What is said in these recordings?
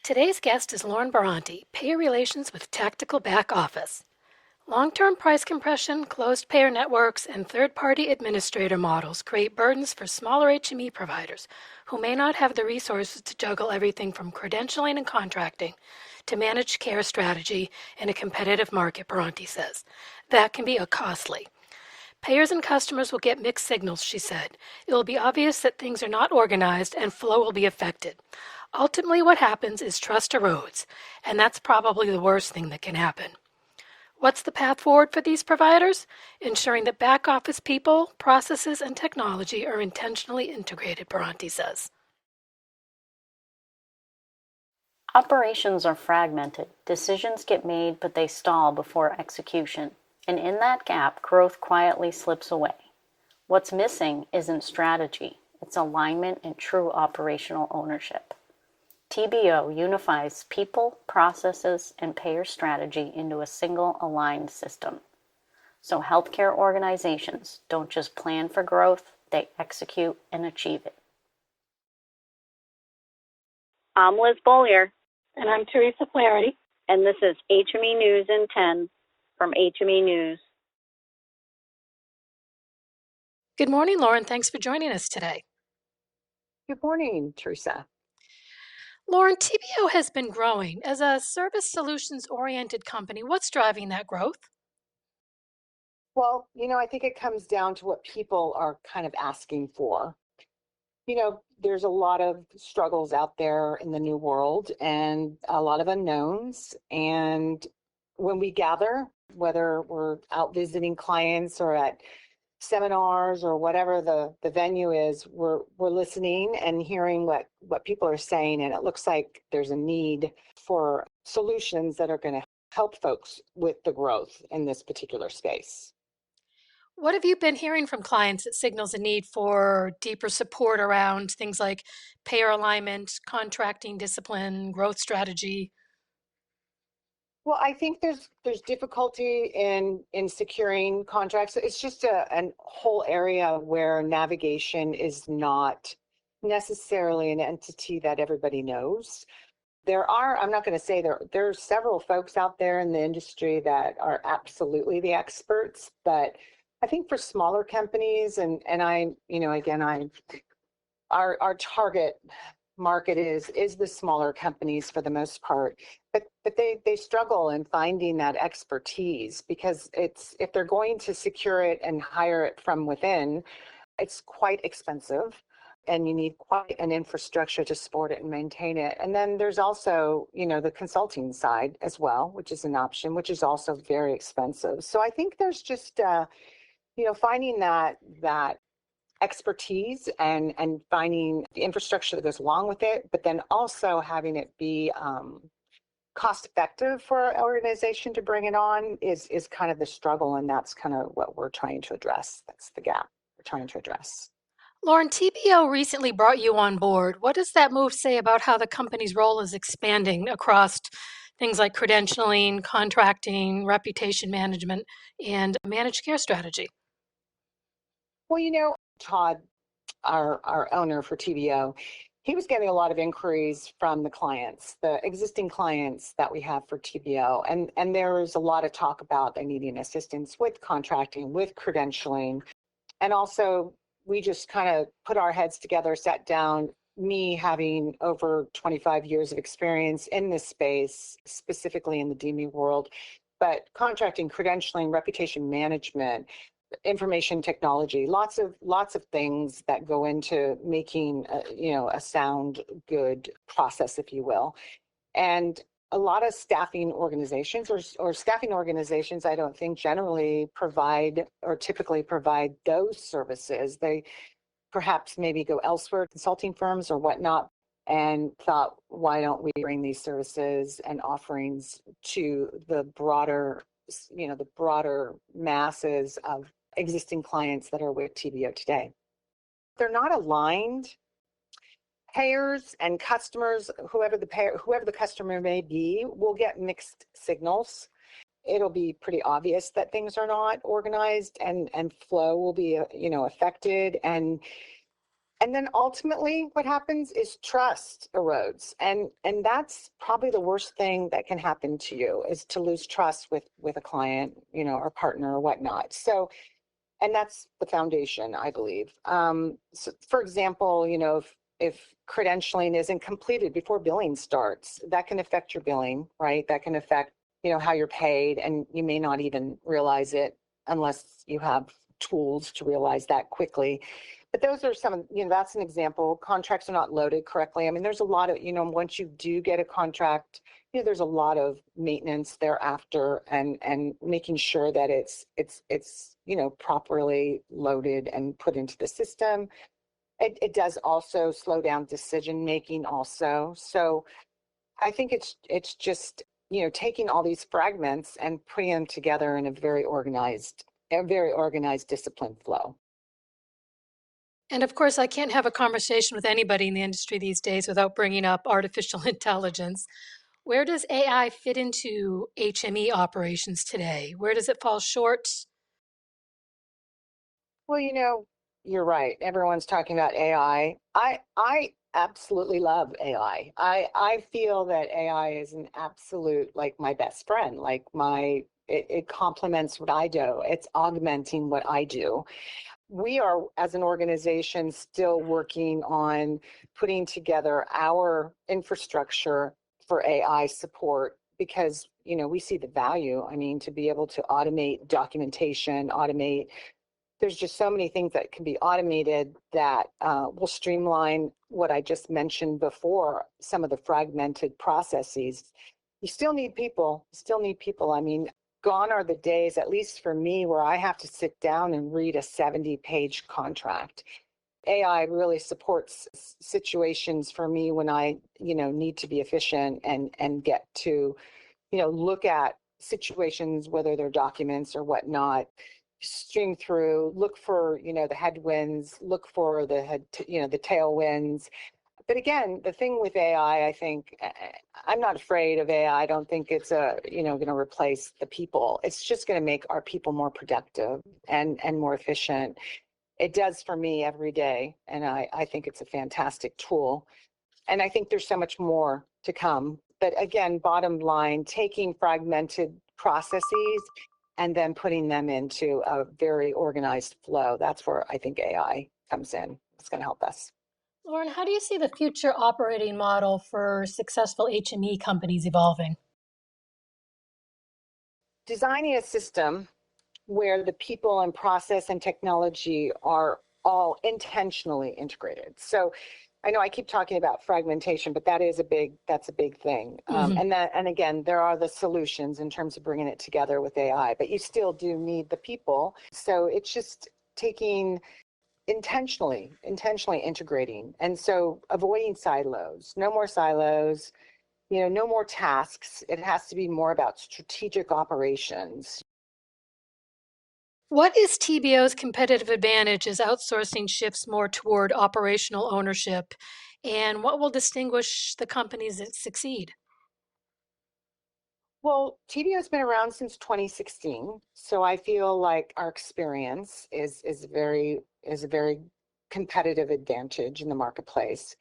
Today's guest is Lauren Barranti, Payer Relations with Tactical Back Office. Long-term price compression, closed payer networks, and third-party administrator models create burdens for smaller HME providers who may not have the resources to juggle everything from credentialing and contracting to managed care strategy in a competitive market, Barranti says. That can be costly. Payers and customers will get mixed signals, she said. It will be obvious that things are not organized and flow will be affected. Ultimately, what happens is trust erodes, and that's probably the worst thing that can happen. What's the path forward for these providers? Ensuring that back office people, processes, and technology are intentionally integrated, Barranti says. Operations are fragmented. Decisions get made, but they stall before execution. And in that gap, growth quietly slips away. What's missing isn't strategy, it's alignment and true operational ownership. TBO unifies people, processes, and payer strategy into a single aligned system. So healthcare organizations don't just plan for growth, they execute and achieve it. I'm Liz Beaulieu, And I'm Theresa Flaherty. and this is HME News in 10 from HME News. Good morning, Lauren. Thanks for joining us today. Good morning, Theresa. Lauren, TBO has been growing. As a service solutions oriented company, what's driving that growth? Well, I think it comes down to what people are kind of asking for. There's a lot of struggles out there in the new world and a lot of unknowns. And when we gather, whether we're out visiting clients or at seminars or whatever the venue is, we're listening and hearing what people are saying. And it looks like there's a need for solutions that are going to help folks with the growth in this particular space. What have you been hearing from clients that signals a need for deeper support around things like payer alignment, contracting discipline, growth strategy? Well, I think there's difficulty in securing contracts. It's just a whole area where navigation is not necessarily an entity that everybody knows. I'm not going to say there are several folks out there in the industry that are absolutely the experts, but I think for smaller companies and our target market is the smaller companies for the most part, but they struggle in finding that expertise because if they're going to secure it and hire it from within, it's quite expensive and you need quite an infrastructure to support it and maintain it. And then there's also, the consulting side as well, which is an option, which is also very expensive. So I think there's just, finding that expertise and finding the infrastructure that goes along with it, but then also having it be cost effective for our organization to bring it on is kind of the struggle. And that's kind of what we're trying to address. That's the gap we're trying to address. Lauren, TBO recently brought you on board. What does that move say about how the company's role is expanding across things like credentialing, contracting, reputation management, and managed care strategy? Well, Todd, our owner for TBO, he was getting a lot of inquiries from the clients, the existing clients that we have for TBO. And there was a lot of talk about they needing assistance with contracting, with credentialing. And also, we just kind of put our heads together, sat down, me having over 25 years of experience in this space, specifically in the DME world, but contracting, credentialing, reputation management, information technology, lots of things that go into making a sound, good process, if you will. And a lot of staffing organizations or staffing organizations, I don't think generally provide or typically provide those services. They perhaps maybe go elsewhere, consulting firms or whatnot, and thought, why don't we bring these services and offerings to the broader masses of existing clients that are with TBO today. They're not aligned. Payers and customers, whoever the customer may be, will get mixed signals. It'll be pretty obvious that things are not organized and flow will be affected. And And then ultimately what happens is trust erodes. And that's probably the worst thing that can happen to you, is to lose trust with a client, or partner or whatnot. So, and that's the foundation, I believe. So for example, if credentialing isn't completed before billing starts, that can affect your billing, right? That can affect, how you're paid, and you may not even realize it unless you have tools to realize that quickly. But those are some, that's an example. Contracts are not loaded correctly. I mean, there's a lot of, once you do get a contract, there's a lot of maintenance thereafter, and making sure that it's properly loaded and put into the system. It does also slow down decision making also. So I think it's just, taking all these fragments and putting them together in a very organized disciplined flow. And of course, I can't have a conversation with anybody in the industry these days without bringing up artificial intelligence. Where does AI fit into HME operations today? Where does it fall short? Well, you're right. Everyone's talking about AI. I absolutely love AI. I feel that AI is an absolute, like, my best friend. Like, it complements what I do. It's augmenting what I do. We are, as an organization, still working on putting together our infrastructure for AI support, because we see the value. I mean, to be able to automate documentation, there's just so many things that can be automated that will streamline what I just mentioned before, some of the fragmented processes. You still need people, I mean, gone are the days, at least for me, where I have to sit down and read a 70-page contract. AI really supports situations for me when I, need to be efficient and get to, look at situations, whether they're documents or whatnot, stream through, look for, the headwinds, look for the tailwinds. But again, the thing with AI, I think, I'm not afraid of AI. I don't think it's going to replace the people. It's just going to make our people more productive and more efficient. It does for me every day. And I think it's a fantastic tool. And I think there's so much more to come. But again, bottom line, taking fragmented processes and then putting them into a very organized flow. That's where I think AI comes in. It's going to help us. Lauren, how do you see the future operating model for successful HME companies evolving? Designing a system where the people and process and technology are all intentionally integrated. So I know I keep talking about fragmentation, but that's a big thing. Mhm. And again, there are the solutions in terms of bringing it together with AI, but you still do need the people. So it's just taking intentionally integrating. And so avoiding silos, no more silos, no more tasks. It has to be more about strategic operations. What is TBO's competitive advantage as outsourcing shifts more toward operational ownership? And what will distinguish the companies that succeed? Well, TBO has been around since 2016, so I feel like our experience is a very competitive advantage in the marketplace.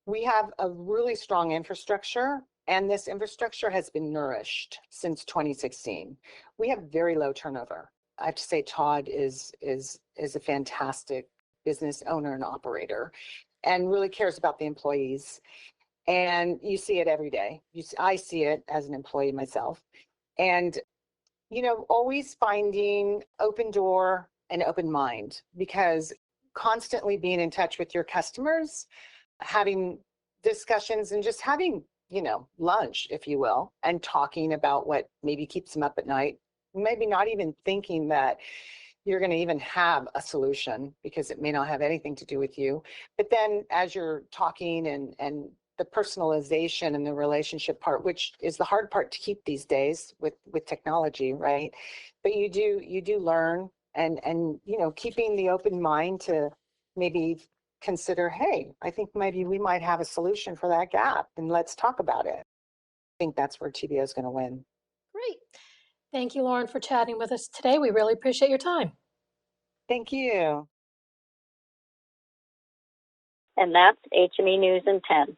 We have a really strong infrastructure, and this infrastructure has been nourished since 2016. We have very low turnover. I have to say, Todd is a fantastic business owner and operator, and really cares about the employees. And you see it every day. I see it as an employee myself. And, always finding open door and open mind, because constantly being in touch with your customers, having discussions, and just having, lunch, if you will, and talking about what maybe keeps them up at night, maybe not even thinking that you're going to even have a solution, because it may not have anything to do with you. But then as you're talking, and the personalization and the relationship part, which is the hard part to keep these days with technology, right? But you do learn, and keeping the open mind to maybe consider, hey, I think maybe we might have a solution for that gap, and let's talk about it. I think that's where TBO is going to win. Great. Thank you, Lauren, for chatting with us today. We really appreciate your time. Thank you. And that's HME News in 10.